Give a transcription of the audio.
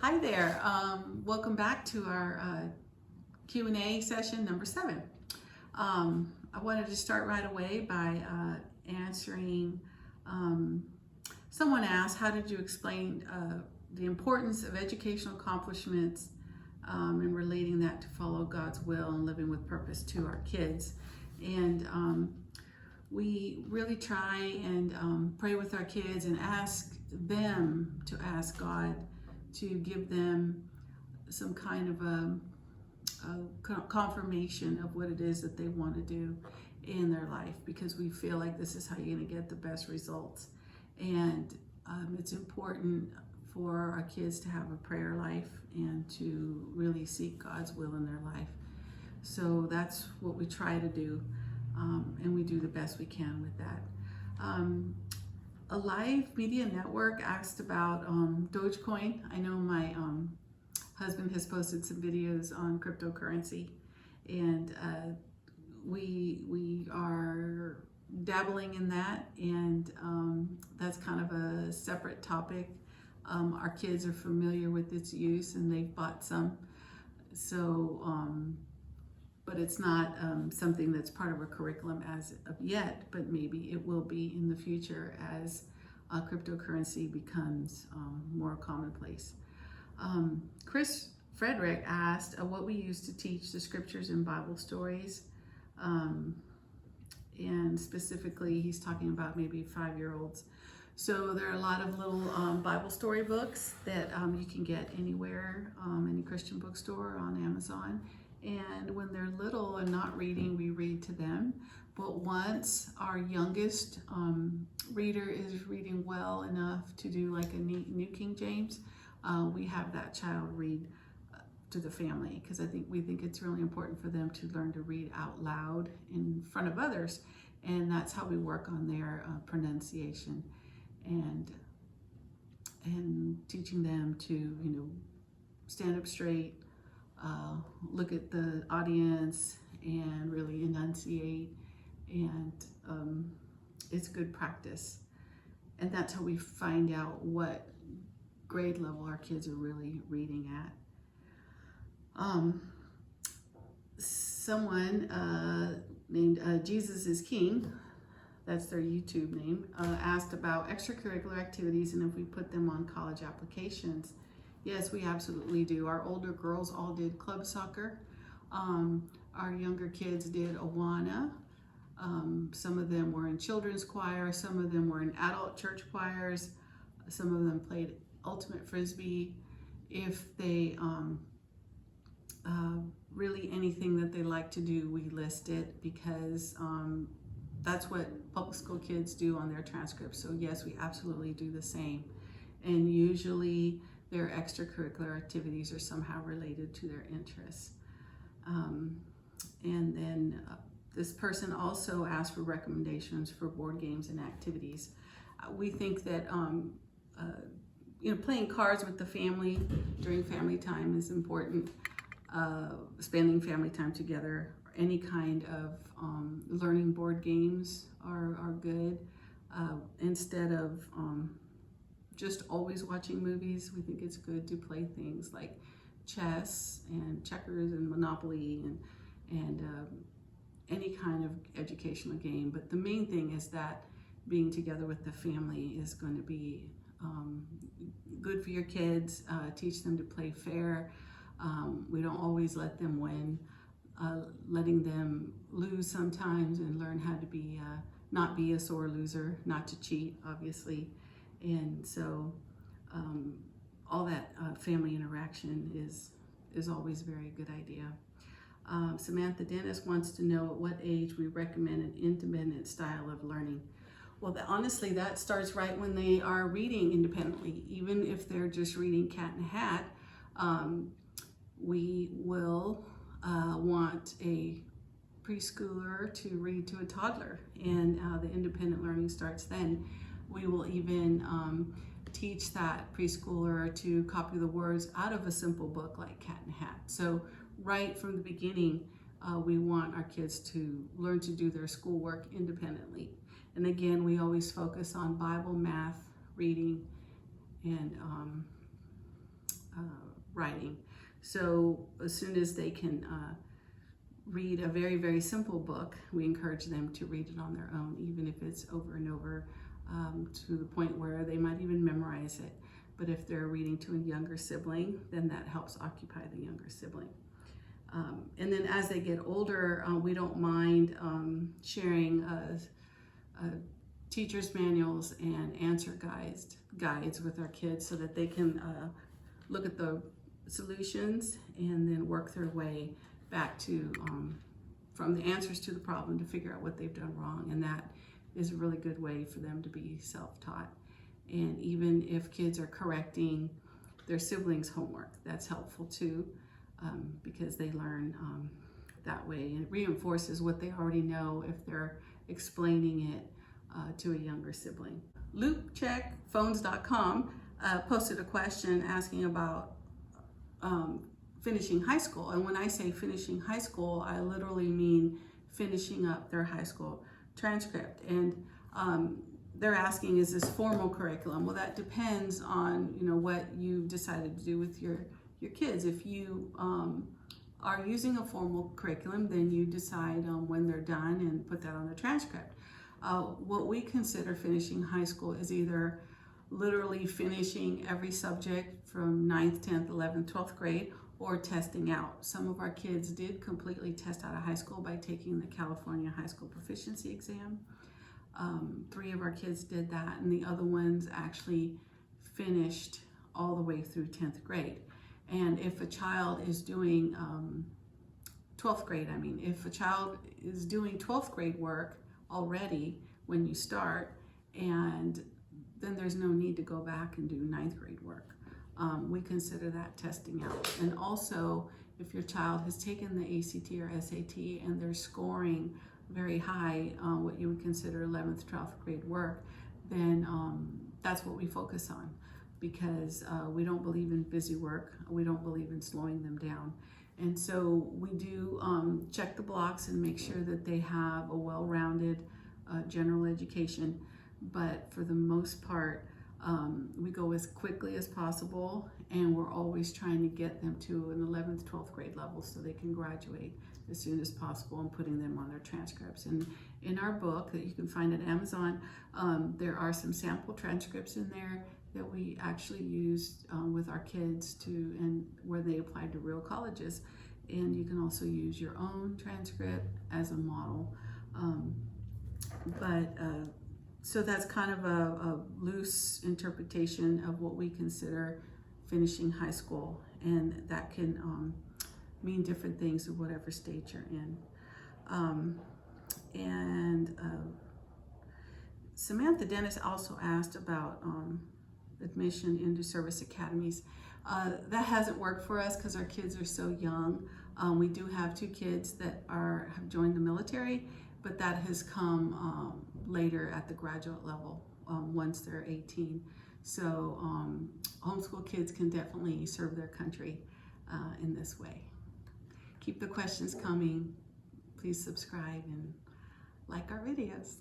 Hi there. Welcome back to our Q&A session number 7. I wanted to start right away by answering, someone asked, how did you explain the importance of educational accomplishments and relating that to follow God's will and living with purpose to our kids? And we really try and pray with our kids and ask them to ask God to give them some kind of a confirmation of what it is that they want to do in their life, because we feel like this is how you're going to get the best results. And it's important for our kids to have a prayer life and to really seek God's will in their life. So that's what we try to do, and we do the best we can with that. A live media network asked about Dogecoin. I know my husband has posted some videos on cryptocurrency, and we are dabbling in that, and that's kind of a separate topic. Our kids are familiar with its use and they've bought some, so but it's not something that's part of our curriculum as of yet, but maybe it will be in the future as cryptocurrency becomes more commonplace. Chris Frederick asked what we use to teach the scriptures and Bible stories. And specifically, he's talking about maybe 5-year-olds. So there are a lot of little Bible story books that you can get anywhere, any Christian bookstore, on Amazon. And when they're little and not reading, we read to them. But once our youngest reader is reading well enough to do like a New King James, we have that child read to the family, because we think it's really important for them to learn to read out loud in front of others, and that's how we work on their pronunciation and teaching them to stand up straight, look at the audience and really enunciate, and it's good practice. And that's how we find out what grade level our kids are really reading at. Someone named Jesus is King, that's their YouTube name, asked about extracurricular activities and if we put them on college applications. Yes, we absolutely do. Our older girls all did club soccer. Our younger kids did Awana. Some of them were in children's choir. Some of them were in adult church choirs. Some of them played ultimate frisbee. If they really anything that they like to do, we list it, because that's what public school kids do on their transcripts. So yes, we absolutely do the same. And usually their extracurricular activities are somehow related to their interests. And then this person also asked for recommendations for board games and activities. We think that playing cards with the family during family time is important. Spending family time together, any kind of learning board games are good. Instead of just always watching movies, we think it's good to play things like chess and checkers and Monopoly and any kind of educational game. But the main thing is that being together with the family is going to be good for your kids. Teach them to play fair. We don't always let them win, letting them lose sometimes, and learn how to be not be a sore loser, not to cheat, obviously. And so all that family interaction is always a very good idea. Samantha Dennis wants to know at what age we recommend an independent style of learning. Well, honestly, that starts right when they are reading independently. Even if they're just reading Cat in a Hat, we will want a preschooler to read to a toddler, and the independent learning starts then. We will even teach that preschooler to copy the words out of a simple book like Cat in a Hat. So right from the beginning, we want our kids to learn to do their schoolwork independently. And again, we always focus on Bible, math, reading, and writing. So as soon as they can read a very, very simple book, we encourage them to read it on their own, even if it's over and over, to the point where they might even memorize it. But if they're reading to a younger sibling, then that helps occupy the younger sibling. And then as they get older, we don't mind sharing teachers' manuals and answer guides with our kids so that they can look at the solutions and then work their way back to from the answers to the problem to figure out what they've done wrong. And that is a really good way for them to be self-taught. And even if kids are correcting their siblings' homework, that's helpful too, because they learn that way, and it reinforces what they already know if they're explaining it to a younger sibling. LoopCheckPhones.com posted a question asking about finishing high school. And when I say finishing high school, I literally mean finishing up their high school transcript. And they're asking, is this formal curriculum? Well, that depends on what you've decided to do with your kids. If you are using a formal curriculum, then you decide when they're done and put that on the transcript. What we consider finishing high school is either literally finishing every subject from 9th, 10th, 11th, 12th grade, or testing out. Some of our kids did completely test out of high school by taking the California High School Proficiency Exam. 3 of our kids did that, and the other ones actually finished all the way through 10th grade. And if a child is doing 12th grade, if a child is doing 12th grade work already when you start, and then there's no need to go back and do 9th grade work. We consider that testing out. And also, if your child has taken the ACT or SAT and they're scoring very high, what you would consider 11th, 12th grade work, then that's what we focus on, because we don't believe in busy work. We don't believe in slowing them down. And so we do check the blocks and make sure that they have a well-rounded general education. But for the most part, we go as quickly as possible, and we're always trying to get them to an 11th, 12th grade level so they can graduate as soon as possible, and putting them on their transcripts. And in our book that you can find at Amazon, there are some sample transcripts in there that we actually used with our kids and where they applied to real colleges. And you can also use your own transcript as a model. So that's kind of a loose interpretation of what we consider finishing high school, and that can mean different things at whatever stage you're in. Samantha Dennis also asked about admission into service academies. That hasn't worked for us because our kids are so young. We do have 2 kids that have joined the military, but that has come later at the graduate level once they're 18. So homeschool kids can definitely serve their country in this way. Keep the questions coming. Please subscribe and like our videos.